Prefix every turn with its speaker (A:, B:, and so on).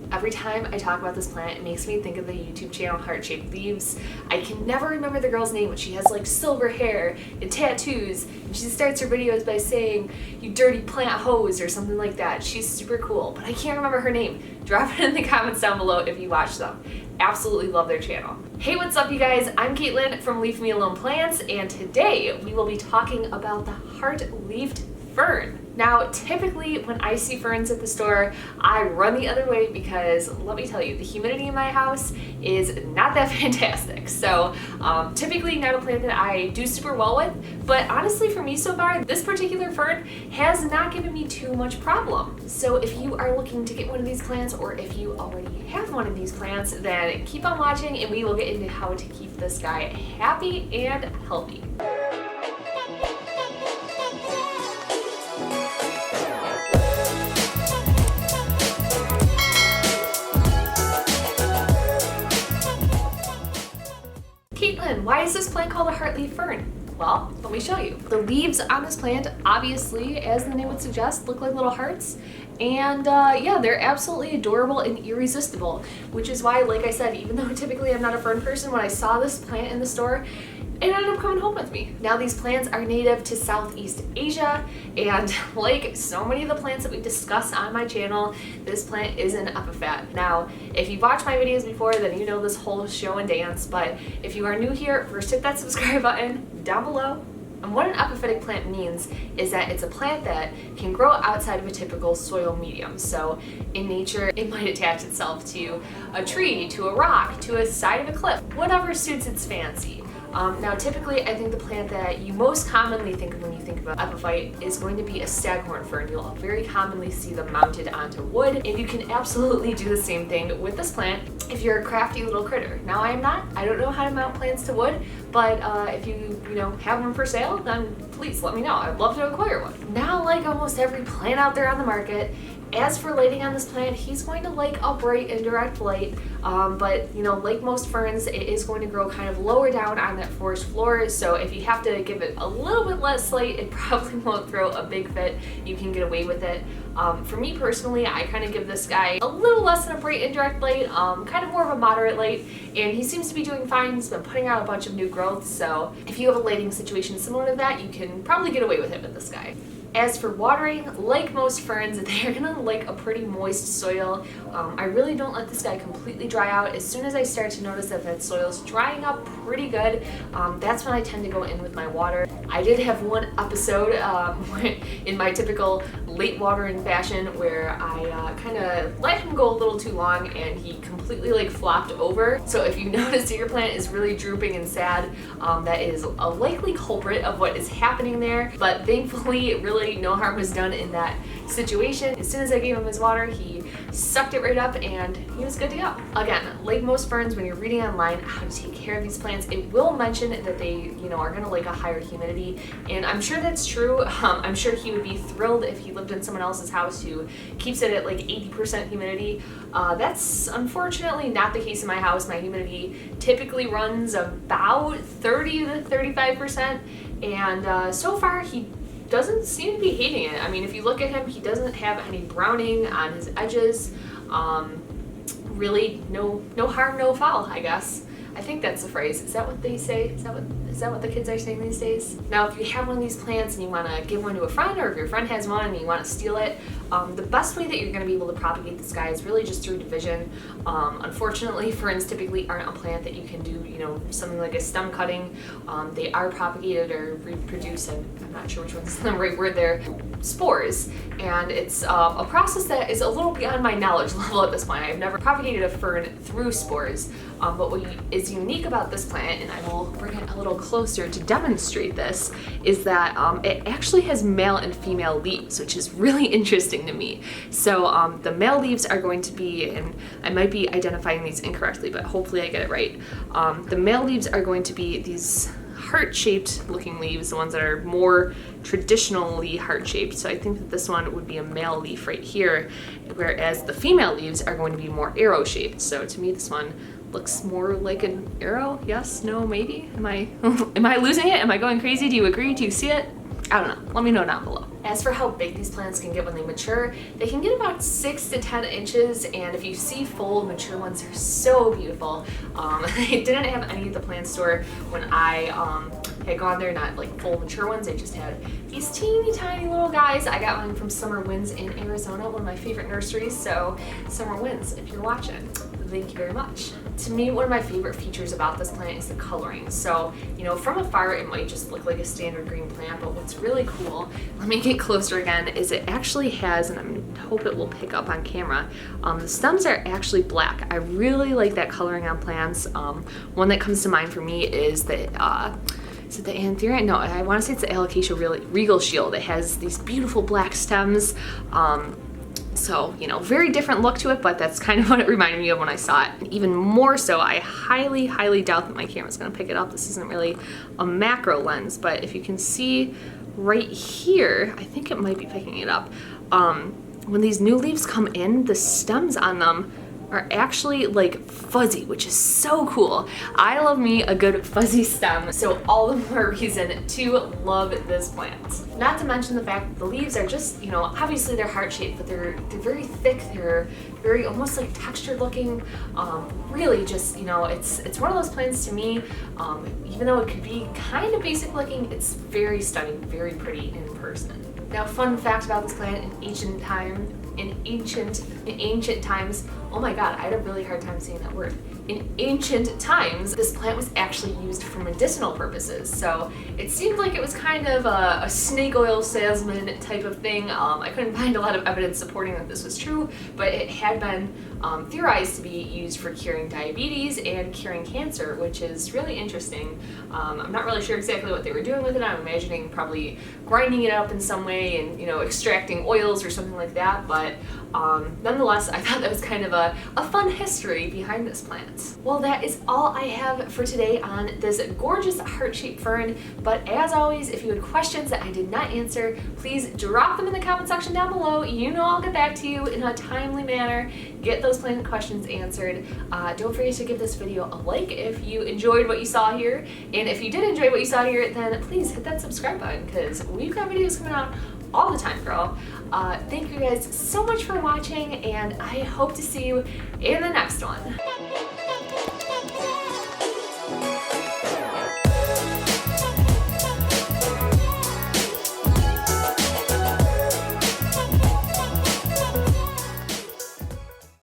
A: Every time I talk about this plant, it makes me think of the YouTube channel Heart Leaves. I can never remember the girl's name, but she has like silver hair and tattoos, and she starts her videos by saying, "You dirty plant hose," or something like that. She's super cool, but I can't remember her name. Drop it in the comments down below if you watch them. Absolutely love their channel. Hey, what's up you guys? I'm Caitlin from Leave Me Alone Plants, and today we will be talking about the Heart Leaf Fern. Now, typically when I see ferns at the store, I run the other way because let me tell you, the humidity in my house is not that fantastic. So typically not a plant that I do super well with, but honestly for me so far, this particular fern has not given me too much problem. So if you are looking to get one of these plants, or if you already have one of these plants, then keep on watching and we will get into how to keep this guy happy and healthy. Caitlin, why is this plant called a Heart Leaf Fern? Well, let me show you. The leaves on this plant, obviously, as the name would suggest, look like little hearts. And yeah, they're absolutely adorable and irresistible, which is why, like I said, even though typically I'm not a fern person, when I saw this plant in the store, it ended up coming home with me. Now these plants are native to Southeast Asia, and like so many of the plants that we discuss on my channel, this plant is an epiphyte. Now, if you've watched my videos before, then you know this whole show and dance, but if you are new here, first hit that subscribe button down below. And what an epiphytic plant means is that it's a plant that can grow outside of a typical soil medium. So in nature, it might attach itself to a tree, to a rock, to a side of a cliff, whatever suits its fancy. Now typically I think the plant that you most commonly think of when you think about epiphyte is going to be a Staghorn Fern. You'll very commonly see them mounted onto wood, and you can absolutely do the same thing with this plant if you're a crafty little critter. Now I am not. I don't know how to mount plants to wood, but if you have them for sale, then please let me know. I'd love to acquire one. Now, like almost every plant out there on the market, as for lighting on this plant, he's going to like a bright indirect light, but like most ferns, it is going to grow kind of lower down on that forest floor, so if you have to give it a little bit less light, it probably won't throw a big fit. You can get away with it. For me personally, I kind of give this guy a little less than a bright indirect light, kind of more of a moderate light, and he seems to be doing fine. He's been putting out a bunch of new growth, so if you have a lighting situation similar to that, you can probably get away with it with this guy. As for watering, like most ferns, they're gonna like a pretty moist soil. I really don't let this guy completely dry out. As soon as I start to notice that soil's drying up pretty good, that's when I tend to go in with my water. I did have one episode in my typical late watering fashion where I kind of let him go a little too long and he completely like flopped over. So if you notice that your plant is really drooping and sad, that is a likely culprit of what is happening there. But thankfully, really no harm was done in that situation. As soon as I gave him his water, he sucked it right up and he was good to go. Again, like most ferns, when you're reading online how to take care of these plants, it will mention that they are gonna like a higher humidity, and I'm sure that's true. I'm sure he would be thrilled if he lived in someone else's house who keeps it at like 80% humidity. That's unfortunately not the case in my house. My humidity typically runs about 30 to 35%, and so far he doesn't seem to be hating it. I mean, if you look at him, he doesn't have any browning on his edges. Really, no harm, no foul, I guess. I think that's the phrase. Is that what they say? Is that what the kids are saying these days? Now, if you have one of these plants and you want to give one to a friend, or if your friend has one and you want to steal it, the best way that you're going to be able to propagate this guy is really just through division. Unfortunately, ferns typically aren't a plant that you can do, something like a stem cutting. They are propagated or reproduced, and I'm not sure which one's the right word there, spores. And it's a process that is a little beyond my knowledge level at this point. I've never propagated a fern through spores. But what is unique about this plant, and I will bring it a little closer to demonstrate this, is that it actually has male and female leaves, which is really interesting to me. So the male leaves are going to be, and I might be identifying these incorrectly, but hopefully I get it right. The male leaves are going to be these heart-shaped looking leaves, the ones that are more traditionally heart-shaped. So I think that this one would be a male leaf right here, whereas the female leaves are going to be more arrow-shaped. So to me, this one looks more like an arrow. Yes, no, maybe? Am I losing it? Am I going crazy? Do you agree? Do you see it? I don't know. Let me know down below. As for how big these plants can get when they mature, they can get about 6 to 10 inches, and if you see full mature ones, they're so beautiful. They didn't have any at the plant store when I had gone there, not like full mature ones. They just had these teeny tiny little guys. I got mine from Summer Winds in Arizona, one of my favorite nurseries. So Summer Winds, if you're watching, thank you very much. To me, one of my favorite features about this plant is the coloring. So, you know, from afar it might just look like a standard green plant, but what's really cool, let me get closer again, is it actually has, and I hope it will pick up on camera, the stems are actually black. I really like that coloring on plants. One that comes to mind for me is the is it the Anthurium? No, I want to say it's the Alocasia Regal Shield. It has these beautiful black stems. So, you know, very different look to it, but that's kind of what it reminded me of when I saw it. And even more so, I highly, highly doubt that my camera's gonna pick it up. This isn't really a macro lens, but if you can see right here, I think it might be picking it up. When these new leaves come in, the stems on them are actually like fuzzy, which is so cool. I love me a good fuzzy stem, so all the more reason to love this plant. Not to mention the fact that the leaves are just, you know, obviously they're heart-shaped, but they're very thick, they're very almost like textured looking. Really just, you know, it's one of those plants to me, even though it could be kind of basic looking, it's very stunning, very pretty in person. Now, fun fact about this plant: in ancient times, oh my god, I had a really hard time saying that word. In ancient times, this plant was actually used for medicinal purposes. So it seemed like it was kind of a snake oil salesman type of thing. I couldn't find a lot of evidence supporting that this was true, but it had been theorized to be used for curing diabetes and curing cancer, which is really interesting. I'm not really sure exactly what they were doing with it. I'm imagining probably grinding it up in some way and, you know, extracting oils or something like that, but nonetheless, I thought that was kind of a fun history behind this plant. Well, that is all I have for today on this gorgeous heart-shaped fern, but as always, if you had questions that I did not answer, please drop them in the comment section down below. You know I'll get back to you in a timely manner, get those plant questions answered. Don't forget to give this video a like if you enjoyed what you saw here, and if you did enjoy what you saw here, then please hit that subscribe button, because we've got videos coming out all the time, girl. Thank you guys so much for watching, and I hope to see you in the next one.